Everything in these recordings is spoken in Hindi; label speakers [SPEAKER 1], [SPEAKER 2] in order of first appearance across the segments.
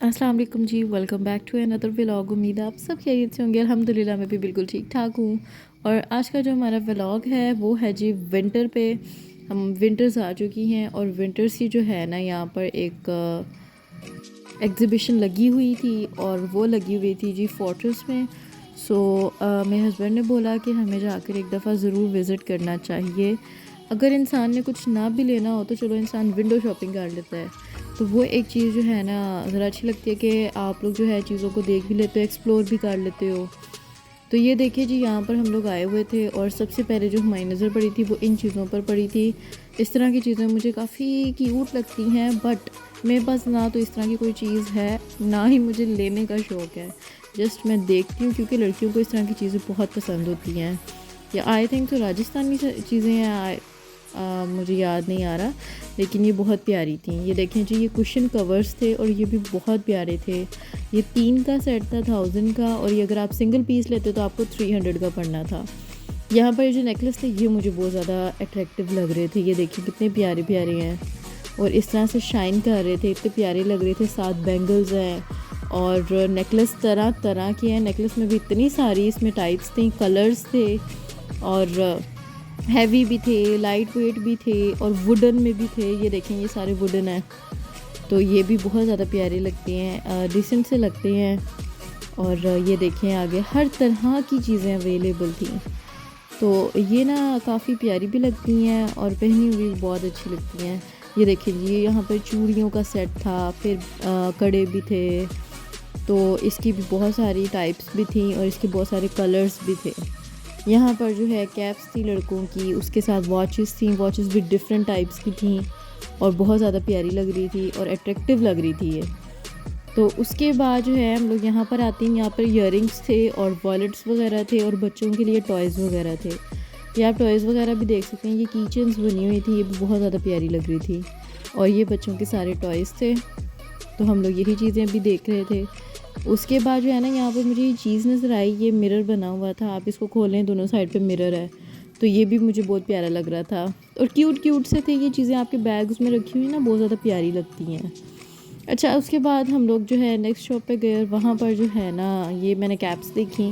[SPEAKER 1] अस्सलाम वालेकुम जी, welcome back to another vlog. उम्मीद है आप सब खैरियत से होंगे। अल्हम्दुलिल्लाह मैं भी बिल्कुल ठीक ठाक हूँ। और आज का जो हमारा व्लॉग है वो है जी विंटर पे। हम विंटर्स आ चुकी हैं और विंटर्स की जो है ना यहाँ पर एक एग्ज़िबिशन लगी हुई थी और वो लगी हुई थी जी फोर्ट्रेस में। सो मेरे हस्बैंड ने बोला कि हमें जाकर एक दफ़ा ज़रूर विज़िट करना चाहिए। अगर इंसान ने कुछ ना भी लेना हो तो चलो इंसान विंडो शॉपिंग कर लेता है। तो वो एक चीज़ जो है ना ज़रा अच्छी लगती है कि आप लोग जो है चीज़ों को देख भी लेते हो, एक्सप्लोर भी कर लेते हो। तो ये देखिए जी यहाँ पर हम लोग आए हुए थे और सबसे पहले जो हमारी नज़र पड़ी थी वो इन चीज़ों पर पड़ी थी। इस तरह की चीज़ें मुझे काफ़ी क्यूट लगती हैं, बट मेरे पास ना तो इस तरह की कोई चीज़ है, ना ही मुझे लेने का शौक़ है। जस्ट मैं देखती हूँ क्योंकि लड़कियों को इस तरह की चीज़ें बहुत पसंद होती हैं। या आई थिंक तो राजस्थानी चीज़ें हैं, मुझे याद नहीं आ रहा, लेकिन ये बहुत प्यारी थी। ये देखें जी, ये कुशन कवर्स थे और ये भी बहुत प्यारे थे। ये 3 का सेट था 1000 का, और ये अगर आप सिंगल पीस लेते तो आपको 300 का पड़ना था। यहाँ पर जो नेकलेस थे ये मुझे बहुत ज़्यादा अट्रैक्टिव लग रहे थे। ये देखिए कितने प्यारे प्यारे हैं और इस तरह से शाइन कर रहे थे, इतने प्यारे लग रहे थे। 7 बैंगल्स हैं और नेकलेस तरह तरह के हैं। नेकलेस में भी इतनी सारी इसमें टाइप्स थी, कलर्स थे और हैवी भी थे, लाइट वेट भी थे और वुडन में भी थे। ये देखें ये सारे वुडन हैं, तो ये भी बहुत ज़्यादा प्यारे लगते हैं, डिसेंट से लगते हैं। और ये देखें आगे हर तरह की चीज़ें अवेलेबल थी, तो ये ना काफ़ी प्यारी भी लगती हैं और पहनी हुई बहुत अच्छी लगती हैं। ये देखिए जी, यहाँ पर चूड़ियों का सेट था, फिर कड़े भी थे, तो इसकी भी बहुत सारी टाइप्स भी थी और इसके बहुत सारे कलर्स भी थे। यहाँ पर जो है कैप्स थी लड़कों की, उसके साथ वॉचेस थी। वॉचेस भी डिफरेंट टाइप्स की थी और बहुत ज़्यादा प्यारी लग रही थी और अट्रैक्टिव लग रही थी ये। तो उसके बाद जो है हम लोग यहाँ पर आते हैं, यहाँ पर ईयरिंग्स थे और वॉलेट्स वगैरह थे और बच्चों के लिए टॉयज़ वगैरह थे। ये आप टॉयज़ वगैरह भी देख सकते हैं। ये की चेन्स बनी हुई थी, ये भी बहुत ज़्यादा प्यारी लग रही थी और ये बच्चों के सारे टॉयज़ थे। तो हम लोग यही चीज़ें भी देख रहे थे। उसके बाद जो है ना यहाँ पर मुझे ये चीज़ नज़र आई, ये मिरर बना हुआ था। आप इसको खोलें, दोनों साइड पे मिरर है, तो ये भी मुझे बहुत प्यारा लग रहा था और क्यूट क्यूट से थे। ये चीज़ें आपके बैग्स में रखी हुई ना बहुत ज़्यादा प्यारी लगती हैं। अच्छा, उसके बाद हम लोग जो है नेक्स्ट शॉप पे गए और वहाँ पर जो है ना ये मैंने कैप्स देखी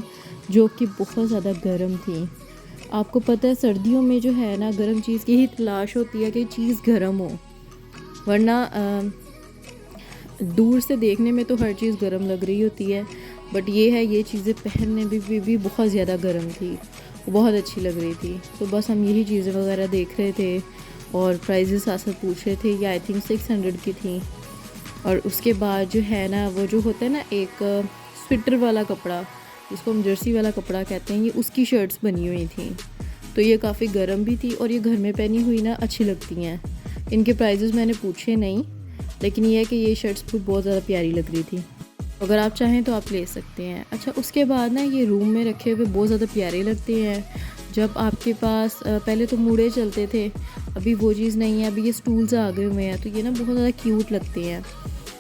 [SPEAKER 1] जो कि बहुत ज़्यादा गर्म थी। आपको पता है सर्दियों में जो है ना गर्म चीज़ की ही तलाश होती है कि चीज़ गर्म हो, वरना दूर से देखने में तो हर चीज़ गर्म लग रही होती है, बट ये है ये चीज़ें पहनने में भी बहुत ज़्यादा गर्म थी, बहुत अच्छी लग रही थी। तो बस हम यही चीज़ें वगैरह देख रहे थे और प्राइजेस साथ साथ पूछ रहे थे। ये आई थिंक 600 की थी। और उसके बाद जो है ना वो जो होता है ना एक स्वेटर वाला कपड़ा, जिसको हम जर्सी वाला कपड़ा कहते हैं, ये उसकी शर्ट्स बनी हुई थी। तो ये काफ़ी गर्म भी थी और ये घर में पहनी हुई ना अच्छी लगती हैं। इनके प्राइजेस मैंने पूछे नहीं, लेकिन ये है कि ये शर्ट्स भी बहुत ज़्यादा प्यारी लग रही थी। अगर आप चाहें तो आप ले सकते हैं। अच्छा, उसके बाद ना ये रूम में रखे हुए बहुत ज़्यादा प्यारे लगते हैं। जब आपके पास पहले तो मूड़े चलते थे, अभी वो चीज़ नहीं है, अभी ये स्टूल्स आ गए हुए हैं, तो ये ना बहुत ज़्यादा क्यूट लगते हैं।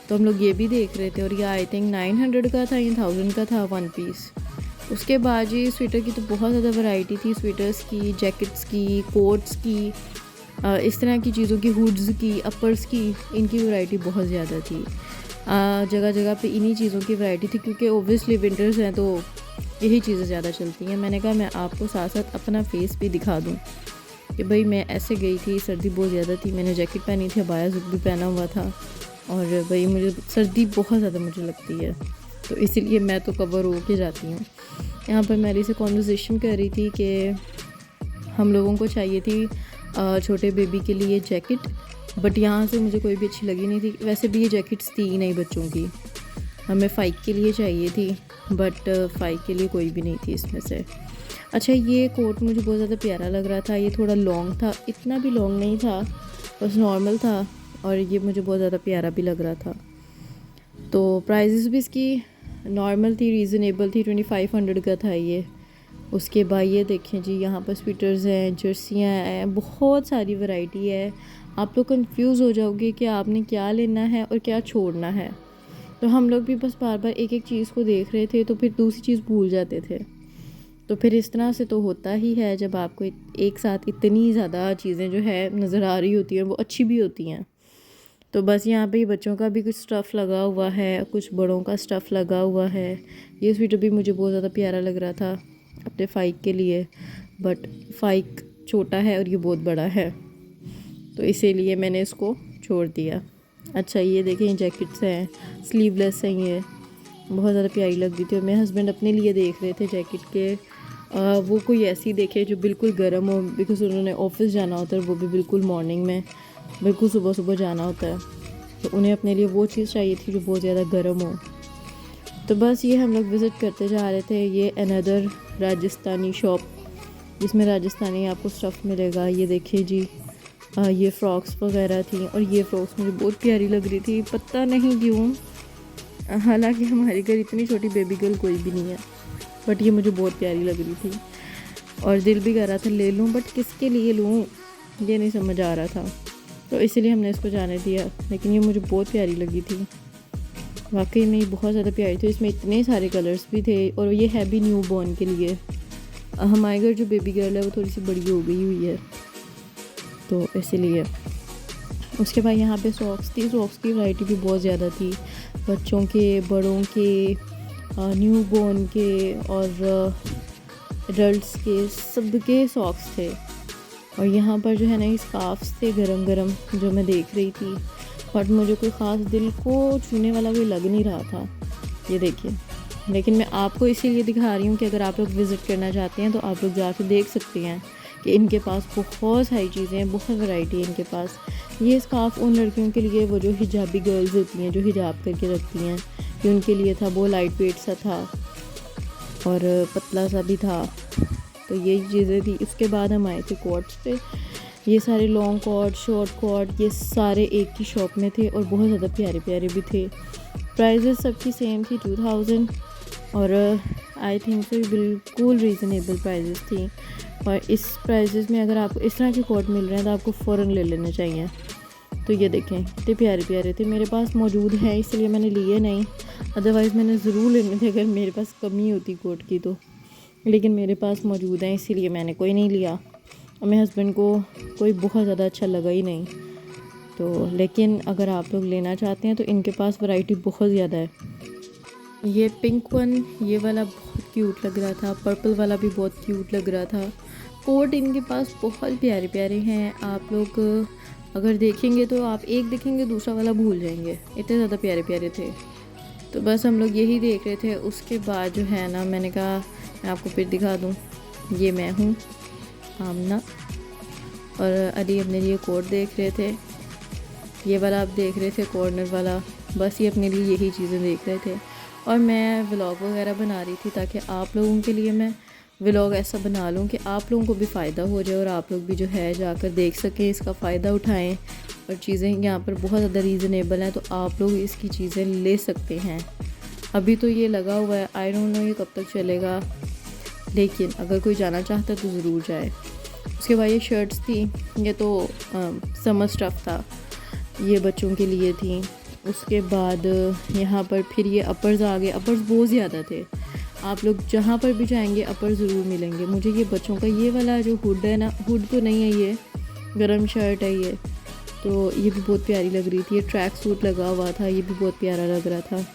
[SPEAKER 1] तो हम लोग ये भी देख रहे थे और ये आई थिंक 900 का था या 1000 का था 1 पीस। उसके बाद ये स्वेटर की तो बहुत ज़्यादा वैरायटी थी, स्वेटर्स की, जैकेट्स की, कोट्स की, इस तरह की चीज़ों की, हुड्स की, अपर्स की, इनकी वैरायटी बहुत ज़्यादा थी। जगह जगह पे इन्हीं चीज़ों की वैरायटी थी क्योंकि ओब्वियसली विंटर्स हैं तो यही चीज़ें ज़्यादा चलती हैं। मैंने कहा मैं आपको साथ साथ अपना फेस भी दिखा दूँ कि भाई मैं ऐसे गई थी, सर्दी बहुत ज़्यादा थी, मैंने जैकेट पहनी थी, अबाया सूट भी पहना हुआ था और भाई मुझे सर्दी बहुत ज़्यादा मुझे लगती है, तो इसीलिए मैं तो कवर हो के जाती हूँ। यहाँ पर मेरी से कॉन्वर्सेशन कर रही थी कि हम लोगों को चाहिए थी छोटे बेबी के लिए जैकेट, बट यहाँ से मुझे कोई भी अच्छी लगी नहीं थी। वैसे भी ये जैकेट्स थी ही नहीं बच्चों की, हमें 5 के लिए चाहिए थी, बट 5 के लिए कोई भी नहीं थी इसमें से। अच्छा, ये कोट मुझे बहुत ज़्यादा प्यारा लग रहा था। ये थोड़ा लॉन्ग था, इतना भी लॉन्ग नहीं था, बस नॉर्मल था और ये मुझे बहुत ज़्यादा प्यारा भी लग रहा था। तो प्राइजेस भी इसकी नॉर्मल थी, रीज़नेबल थी, 2500 का था ये। उसके बाद ये देखें जी, यहाँ पर स्वेटर्स हैं, जर्सियाँ हैं, बहुत सारी वैरायटी है। आप लोग कंफ्यूज हो जाओगे कि आपने क्या लेना है और क्या छोड़ना है। तो हम लोग भी बस बार बार एक एक चीज़ को देख रहे थे तो फिर दूसरी चीज़ भूल जाते थे। तो फिर इस तरह से तो होता ही है जब आपको एक साथ इतनी ज़्यादा चीज़ें जो है नज़र आ रही होती हैं, वो अच्छी भी होती हैं। तो बस यहाँ पे बच्चों का भी कुछ स्टफ़ लगा हुआ है, कुछ बड़ों का स्टफ़ लगा हुआ है। ये स्वेटर भी मुझे बहुत ज़्यादा प्यारा लग रहा था अपने फ़ाइक के लिए, बट फ़ाइक छोटा है और ये बहुत बड़ा है, तो इसीलिए मैंने इसको छोड़ दिया। अच्छा ये देखें जैकेट्स हैं, स्लीवलेस हैं, ये बहुत ज़्यादा प्यारी लग रही थी। और मेरे हस्बैंड अपने लिए देख रहे थे जैकेट के, वो कोई ऐसी देखे जो बिल्कुल गर्म हो, बिकॉज़ उन्होंने ऑफिस जाना होता है, वो भी बिल्कुल मॉर्निंग में, बिल्कुल सुबह सुबह जाना होता है, तो उन्हें अपने लिए वो चीज़ चाहिए थी जो बहुत ज़्यादा गर्म हो। तो बस ये हम लोग विज़िट करते जा रहे थे। ये अनदर राजस्थानी शॉप जिसमें राजस्थानी आपको स्टफ़ मिलेगा। ये देखिए जी, ये फ़्रॉक्स वगैरह थी, और ये फ़्रॉक्स मुझे बहुत प्यारी लग रही थी, पता नहीं क्यों। हालांकि हमारे घर इतनी छोटी बेबी गर्ल कोई भी नहीं है, बट ये मुझे बहुत प्यारी लग रही थी और दिल भी कर रहा था ले लूँ, बट किसके लिए लूँ ये नहीं समझ आ रहा था, तो इसलिए हमने इसको जाने दिया। लेकिन ये मुझे बहुत प्यारी लगी थी, वाकई में ये बहुत ज़्यादा प्यारी थी। इसमें इतने सारे कलर्स भी थे, और ये है भी न्यू बॉर्न के लिए। हमारे घर जो बेबी गर्ल है वो थोड़ी सी बड़ी हो गई हुई है, तो इसीलिए। उसके बाद यहाँ पे सॉक्स थी, सॉक्स की वैरायटी भी बहुत ज़्यादा थी, बच्चों के, बड़ों के, न्यू बॉर्न के और एडल्ट्स के, सब के सॉक्स थे। और यहाँ पर जो है ना स्कार्फ्स थे गरम गरम जो मैं देख रही थी, बट मुझे कोई ख़ास दिल को छूने वाला कोई लग नहीं रहा था, ये देखिए। लेकिन मैं आपको इसीलिए दिखा रही हूँ कि अगर आप लोग विज़िट करना चाहते हैं तो आप लोग जाके देख सकते हैं कि इनके पास बहुत सारी चीज़ें हैं, बहुत वैरायटी है इनके पास। ये स्कार्फ़ उन लड़कियों के लिए, वो जो हिजाबी गर्ल्स होती हैं, जो हिजाब करके रखती हैं, कि उनके लिए था। वो लाइट वेट सा था और पतला सा भी था, तो यही चीज़ें थी। उसके बाद हम आए थे कोट्स पे। ये सारे लॉन्ग कोट, शॉर्ट कोट, ये सारे एक ही शॉप में थे और बहुत ज़्यादा प्यारे प्यारे भी थे। प्राइजेस सबकी सेम थी, 2000, और आई थिंक सो बिल्कुल रीज़नेबल प्राइजेस थी। और इस प्राइजेस में अगर आपको इस तरह के कोट मिल रहे हैं तो आपको फ़ौरन ले लेने चाहिए। तो ये देखें इतने प्यारे प्यारे थे, मेरे पास मौजूद हैं इसलिए मैंने लिए नहीं, अदरवाइज़ मैंने ज़रूर लेने थे अगर मेरे पास कमी होती कोट की तो। लेकिन मेरे पास मौजूद हैं इसीलिए मैंने कोई नहीं लिया, और मेरे हस्बैंड को कोई बहुत ज़्यादा अच्छा लगा ही नहीं। तो लेकिन अगर आप लोग लेना चाहते हैं तो इनके पास वैरायटी बहुत ज़्यादा है। ये पिंक वन, ये वाला बहुत क्यूट लग रहा था, पर्पल वाला भी बहुत क्यूट लग रहा था। कोट इनके पास बहुत प्यारे प्यारे हैं, आप लोग अगर देखेंगे तो आप एक देखेंगे दूसरा वाला भूल जाएंगे, इतने ज़्यादा प्यारे प्यारे थे। तो बस हम लोग यही देख रहे थे। उसके बाद जो है ना मैंने कहा मैं आपको फिर दिखा दूँ। ये मैं हूँ आमना, और अली अपने लिए कोट देख रहे थे, ये वाला आप देख रहे थे कॉर्नर वाला, बस ये अपने लिए यही चीज़ें देख रहे थे। और मैं व्लॉग वगैरह बना रही थी ताकि आप लोगों के लिए मैं व्लॉग ऐसा बना लूँ कि आप लोगों को भी फ़ायदा हो जाए और आप लोग भी जो है जाकर देख सकें, इसका फ़ायदा उठाएं। और चीज़ें यहाँ पर बहुत ज़्यादा रीज़नेबल हैं, तो आप लोग इसकी चीज़ें ले सकते हैं। अभी तो ये लगा हुआ है, आई डोंट नो ये कब तक चलेगा, लेकिन अगर कोई जाना चाहता है तो ज़रूर जाए। उसके बाद ये शर्ट्स थी, ये तो समर स्टफ़ था, ये बच्चों के लिए थी। उसके बाद यहाँ पर फिर ये अपर्स आ गए, अपर्स बहुत ज़्यादा थे, आप लोग जहाँ पर भी जाएंगे अपर ज़रूर मिलेंगे। मुझे ये बच्चों का ये वाला जो हुड है ना, हुड तो नहीं है, ये गरम शर्ट है ये, तो ये भी बहुत प्यारी लग रही थी। ये ट्रैक सूट लगा हुआ था, ये भी बहुत प्यारा लग रहा था।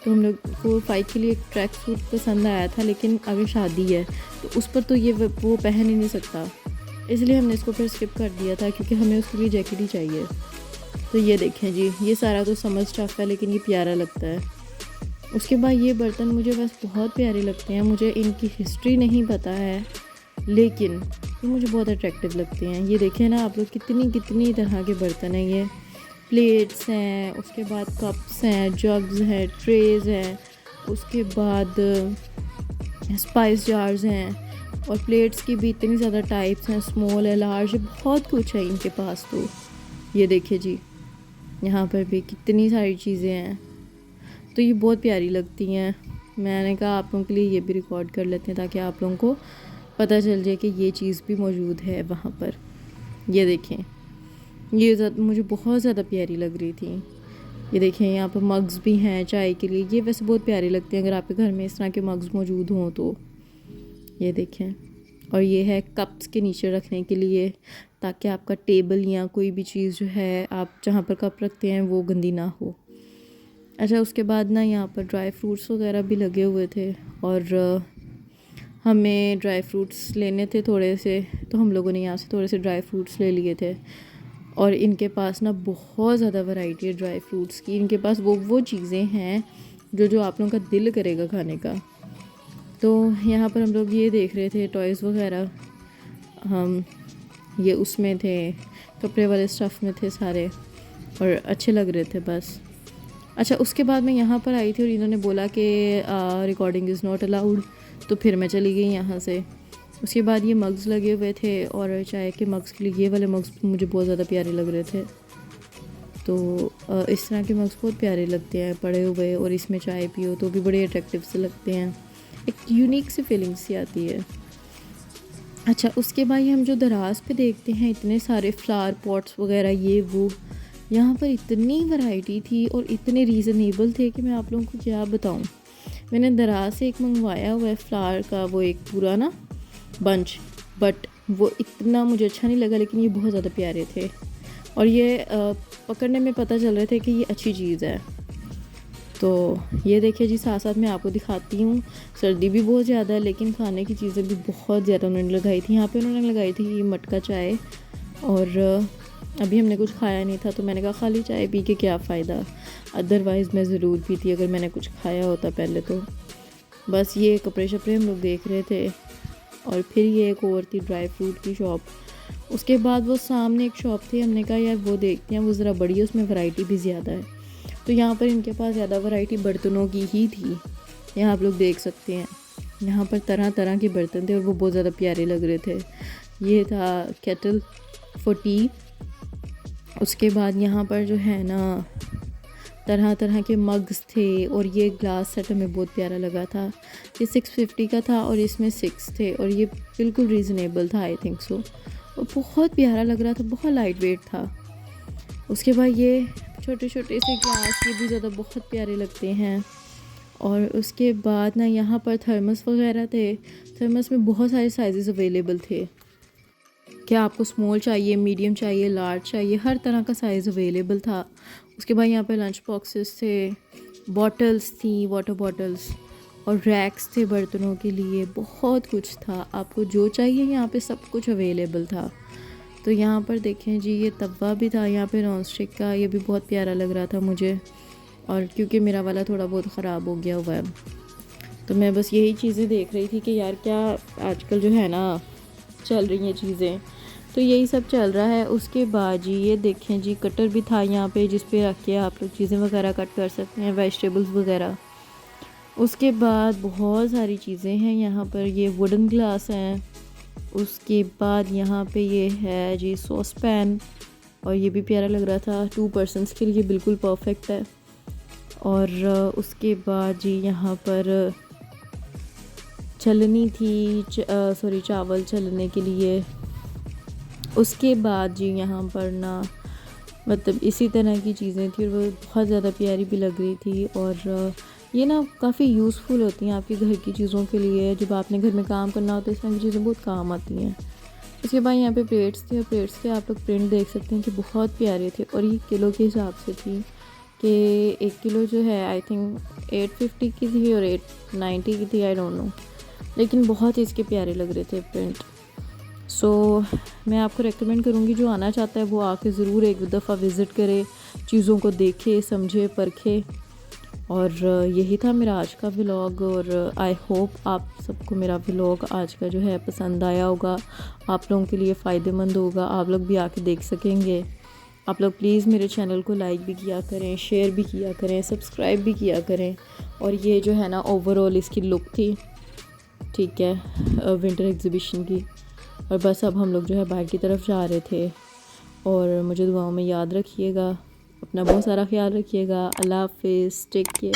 [SPEAKER 1] तो हम लोग को फ़ाइक के लिए एक ट्रैक सूट पसंद आया था, लेकिन अगर शादी है तो उस पर तो ये वो पहन ही नहीं सकता, इसलिए हमने इसको फिर स्किप कर दिया था, क्योंकि हमें उसके लिए जैकेट ही चाहिए। तो ये देखें जी, ये सारा तो समर स्टफ़ है, लेकिन ये प्यारा लगता है। उसके बाद ये बर्तन मुझे बस बहुत प्यारे लगते हैं, मुझे इनकी हिस्ट्री नहीं पता है, लेकिन ये मुझे बहुत अट्रैक्टिव लगते हैं। ये देखें ना आप लोग, कितनी कितनी तरह के बर्तन हैं। ये प्लेट्स हैं, उसके बाद कप्स हैं, जग्स हैं, ट्रेज़ हैं, उसके बाद स्पाइस जार्स हैं, और प्लेट्स की भी इतनी ज़्यादा टाइप्स हैं, स्मॉल है, लार्ज है, बहुत कुछ है इनके पास। तो ये देखिए जी, यहाँ पर भी कितनी सारी चीज़ें हैं, तो ये बहुत प्यारी लगती हैं। मैंने कहा आप लोगों के लिए ये भी रिकॉर्ड कर लेते हैं ताकि आप लोगों को पता चल जाए कि ये चीज़ भी मौजूद है वहाँ पर। ये देखें, ये मुझे बहुत ज़्यादा प्यारी लग रही थी। ये देखें यहाँ पर मग्स भी हैं चाय के लिए, ये वैसे बहुत प्यारे लगते हैं अगर आपके घर में इस तरह के मग्स मौजूद हों तो। ये देखें, और ये है कप्स के नीचे रखने के लिए, ताकि आपका टेबल या कोई भी चीज़ जो है आप जहाँ पर कप रखते हैं वो गंदी ना हो। अच्छा, उसके बाद ना यहाँ पर ड्राई फ्रूट्स वगैरह भी लगे हुए थे, और हमें ड्राई फ्रूट्स लेने थे थोड़े से, तो हम लोगों ने यहाँ से थोड़े से ड्राई फ्रूट्स ले लिए थे। और इनके पास ना बहुत ज़्यादा वैरायटी है ड्राई फ्रूट्स की। इनके पास वो चीज़ें हैं जो आप लोगों का दिल करेगा खाने का। तो यहाँ पर हम लोग ये देख रहे थे टॉयज़ वगैरह, हम ये उसमें थे, कपड़े वाले स्टफ़ में थे सारे, और अच्छे लग रहे थे बस। अच्छा, उसके बाद मैं यहाँ पर आई थी और इन्होंने बोला कि रिकॉर्डिंग इज़ नॉट अलाउड, तो फिर मैं चली गई यहाँ से। उसके बाद ये मग्स लगे हुए थे, और चाय के मग्स के लिए ये वाले मग्स मुझे बहुत ज़्यादा प्यारे लग रहे थे। तो इस तरह के मग्स बहुत प्यारे लगते हैं पड़े हुए, और इसमें चाय पियो तो भी बड़े अट्रैक्टिव से लगते हैं, एक यूनिक सी फीलिंग सी आती है। अच्छा, उसके बाद हम जो दराज पे देखते हैं इतने सारे फ्लावर पॉट्स वगैरह ये वो, यहाँ पर इतनी वैरायटी थी और इतने रीज़नेबल थे कि मैं आप लोगों को क्या बताऊँ। मैंने दराज से एक मंगवाया हुआ है फ्लावर का, वो एक पूरा ना बंच, बट वो इतना मुझे अच्छा नहीं लगा, लेकिन ये बहुत ज़्यादा प्यारे थे, और ये पकड़ने में पता चल रहे थे कि ये अच्छी चीज़ है। तो ये देखिए जी, साथ साथ मैं आपको दिखाती हूँ। सर्दी भी बहुत ज़्यादा है, लेकिन खाने की चीज़ें भी बहुत ज़्यादा उन्होंने लगाई थी। यहाँ पे उन्होंने लगाई थी मटका चाय, और अभी हमने कुछ खाया नहीं था, तो मैंने कहा खाली चाय पी के क्या फ़ायदा, अदरवाइज़ मैं ज़रूर पीती अगर मैंने कुछ खाया होता पहले। तो बस ये कपड़े शपड़े हम लोग देख रहे थे, और फिर ये एक और थी ड्राई फ्रूट की शॉप। उसके बाद वो सामने एक शॉप थी, हमने कहा यार वो देखते हैं, वो ज़रा बड़ी है, उसमें वैरायटी भी ज़्यादा है। तो यहाँ पर इनके पास ज़्यादा वैरायटी बर्तनों की ही थी, यहाँ आप लोग देख सकते हैं। यहाँ पर तरह तरह के बर्तन थे और वो बहुत ज़्यादा प्यारे लग रहे थे। ये था केटल फॉर टी। उसके बाद यहाँ पर जो है ना तरह तरह के मग्स थे, और ये ग्लास सेट हमें बहुत प्यारा लगा था। ये 650 का था और इसमें 6 थे, और ये बिल्कुल रीज़नेबल था, आई थिंक सो, और बहुत प्यारा लग रहा था, बहुत लाइट वेट था। उसके बाद ये छोटे छोटे से ग्लास, ये भी ज़्यादा बहुत प्यारे लगते हैं। और उसके बाद ना यहाँ पर थर्मस वगैरह थे। थर्मस में बहुत सारे साइज़ अवेलेबल थे, क्या आपको स्मॉल चाहिए, मीडियम चाहिए, लार्ज चाहिए, हर तरह का साइज़ अवेलेबल था। उसके बाद यहाँ पे लंच बॉक्सेस थे, बॉटल्स थी, वाटर बॉटल्स, और रैक्स थे बर्तनों के लिए, बहुत कुछ था। आपको जो चाहिए यहाँ पे सब कुछ अवेलेबल था। तो यहाँ पर देखें जी, ये तवा भी था यहाँ पे नॉन स्टिक का, ये भी बहुत प्यारा लग रहा था मुझे, और क्योंकि मेरा वाला थोड़ा बहुत ख़राब हो गया हुआ है, तो मैं बस यही चीज़ें देख रही थी कि यार क्या आजकल जो है ना चल रही हैं चीज़ें, तो यही सब चल रहा है। उसके बाद जी ये देखें जी, कटर भी था यहाँ पे, जिस पे रख के आप लोग चीज़ें वगैरह कट कर सकते हैं, वेजिटेबल्स वगैरह। उसके बाद बहुत सारी चीज़ें हैं यहाँ पर, ये वुडन ग्लास हैं। उसके बाद यहाँ पे ये है जी सॉस पैन, और ये भी प्यारा लग रहा था, 2 पर्सन्स के लिए बिल्कुल परफेक्ट है। और उसके बाद जी यहाँ पर छलनी थी, सॉरी चावल छलने के लिए। उसके बाद जी यहाँ पर ना मतलब इसी तरह की चीज़ें थी, और वो बहुत ज़्यादा प्यारी भी लग रही थी, और ये ना काफ़ी यूज़फुल होती हैं आपके घर की चीज़ों के लिए, जब आपने घर में काम करना होता है इस तरह की चीज़ें बहुत काम आती हैं। उसके बाद यहाँ पे प्लेट्स थे, और प्लेट्स के आप लोग प्रिंट देख सकते हैं कि बहुत प्यारे थे, और ये किलो के हिसाब से थी कि 1 किलो जो है आई थिंक 850 की थी और 890 की थी, आई डोंट नो, लेकिन बहुत ही इसके प्यारे लग रहे थे प्रिंट। सो मैं आपको रेकमेंड करूँगी, जो आना चाहता है वो आके ज़रूर एक दफ़ा विज़िट करे, चीज़ों को देखे, समझे, परखे। और यही था मेरा आज का व्लॉग, और आई होप आप सबको मेरा व्लॉग आज का जो है पसंद आया होगा, आप लोगों के लिए फ़ायदेमंद होगा, आप लोग भी आके देख सकेंगे। आप लोग प्लीज़ मेरे चैनल को लाइक भी किया करें, शेयर भी किया करें, सब्सक्राइब भी किया करें। और ये जो है ना ओवरऑल इसकी लुक थी, ठीक है, विंटर एग्ज़िबिशन की। और बस अब हम लोग जो है बाहर की तरफ जा रहे थे, और मुझे दुआओं में याद रखिएगा, अपना बहुत सारा ख्याल रखिएगा। अल्लाह हाफ़िज़, टेक केयर।